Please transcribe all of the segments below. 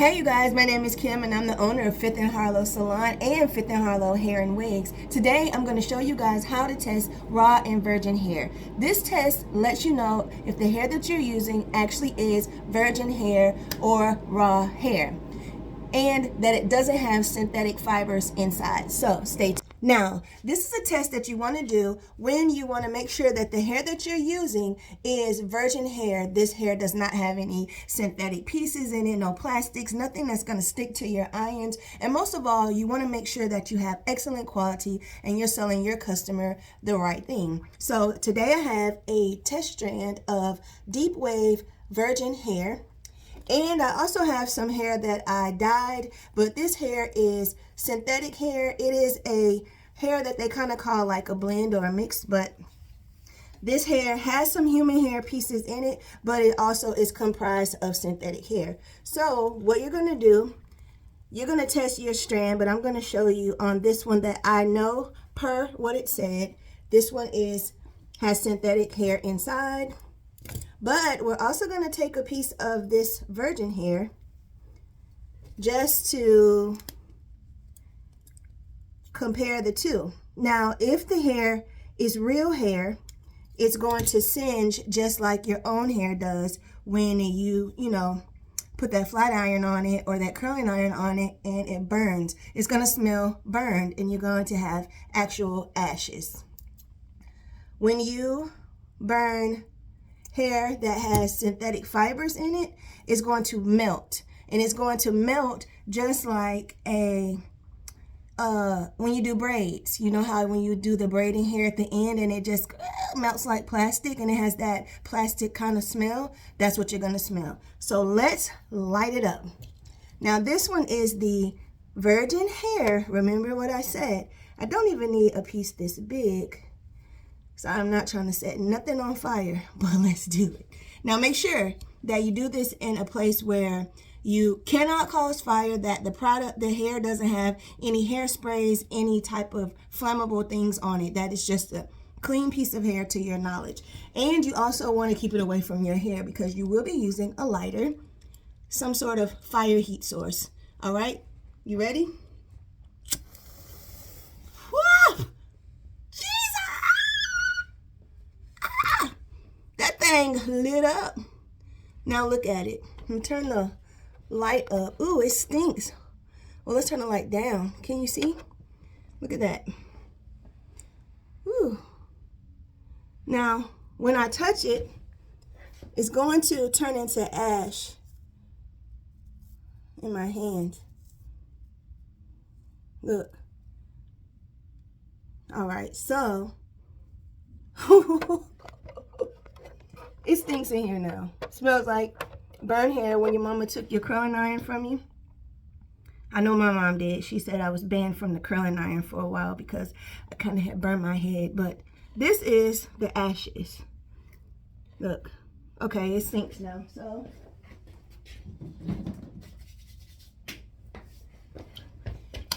Hey you guys, my name is Kim and I'm the owner of 5th and Harlow Salon and 5th and Harlow Hair and Wigs. Today I'm going to show you guys how to test raw and virgin hair. This test lets you know if the hair that you're using actually is virgin hair or raw hair, and that it doesn't have synthetic fibers inside. So stay tuned. Now, this is a test that you want to do when you want to make sure that the hair that you're using is virgin hair. This hair does not have any synthetic pieces in it, no plastics, nothing that's going to stick to your irons. And most of all, you want to make sure that you have excellent quality and you're selling your customer the right thing. So today I have a test strand of deep wave virgin hair. And I also have some hair that I dyed, but this hair is synthetic hair. It is a hair that they kind of call like a blend or a mix, but this hair has some human hair pieces in it, but it also is comprised of synthetic hair. So what you're going to do, you're going to test your strand, but I'm going to show you on this one that I know per what it said. This one has synthetic hair inside. But we're also going to take a piece of this virgin hair just to compare the two. Now, if the hair is real hair, it's going to singe just like your own hair does when you put that flat iron on it or that curling iron on it and it burns. It's going to smell burned and you're going to have actual ashes. When you burn hair that has synthetic fibers in it, is going to melt, and it's going to melt just like a when you do braids. You know how when you do the braiding hair at the end and it just melts like plastic and it has that plastic kind of smell? That's what you're going to smell. So let's light it up. Now this one is the virgin hair. Remember what I said, I don't even need a piece this big. So I'm not trying to set nothing on fire, but let's do it. Now make sure that you do this in a place where you cannot cause fire, that the hair doesn't have any hairsprays, any type of flammable things on it. That is just a clean piece of hair to your knowledge. And you also want to keep it away from your hair because you will be using a lighter, some sort of fire heat source. All right, you ready? Thing lit up. Now look at it. I'm turn the light up. Ooh, it stinks. Well, let's turn the light down. Can you see? Look at that. Ooh. Now, when I touch it, it's going to turn into ash in my hand. Look. All right, so it stinks in here now. It smells like burnt hair when your mama took your curling iron from you. I know my mom did. She said I was banned from the curling iron for a while because I kind of had burned my head. But this is the ashes. Look. Okay, it stinks now. So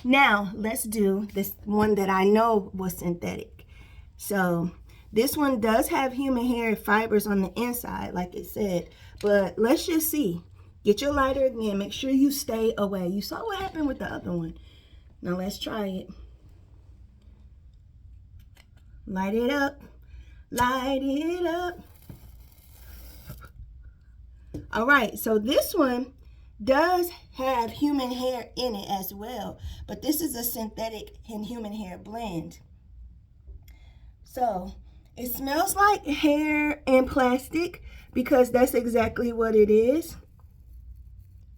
now let's do this one that I know was synthetic. So this one does have human hair fibers on the inside, like it said. But let's just see. Get your lighter again. Make sure you stay away. You saw what happened with the other one. Now let's try it. Light it up. Light it up. All right, so this one does have human hair in it as well. But this is a synthetic and human hair blend. So it smells like hair and plastic because that's exactly what it is.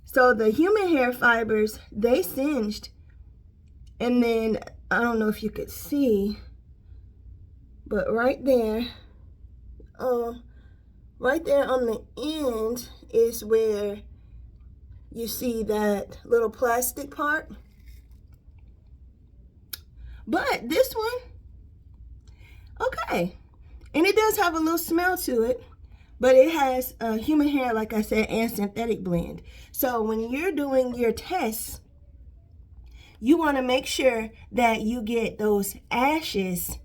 So the human hair fibers, they singed. And then, I don't know if you could see, but right there on the end is where you see that little plastic part. But this one, okay. And it does have a little smell to it, but it has human hair, like I said, and synthetic blend. So when you're doing your tests, you want to make sure that you get those ashes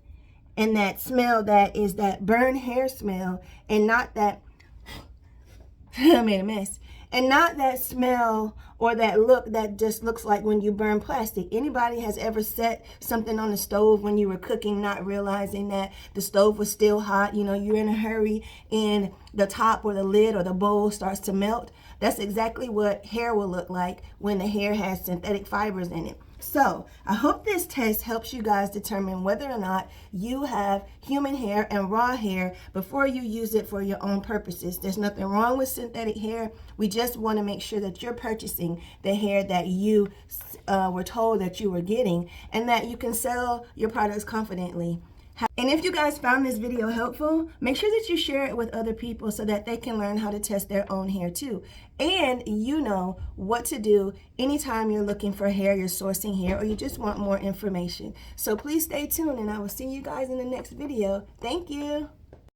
and that smell that is that burned hair smell and not that I made a mess. and not that smell or that look that just looks like when you burn plastic. Anybody has ever set something on the stove when you were cooking, not realizing that the stove was still hot? You know, you're in a hurry and the top or the lid or the bowl starts to melt. That's exactly what hair will look like when the hair has synthetic fibers in it. So I hope this test helps you guys determine whether or not you have human hair and raw hair before you use it for your own purposes. There's nothing wrong with synthetic hair. We just want to make sure that you're purchasing the hair that you were told that you were getting, and that you can sell your products confidently. And if you guys found this video helpful, make sure that you share it with other people so that they can learn how to test their own hair too. And you know what to do anytime you're looking for hair, you're sourcing hair, or you just want more information. So please stay tuned, and I will see you guys in the next video. Thank you.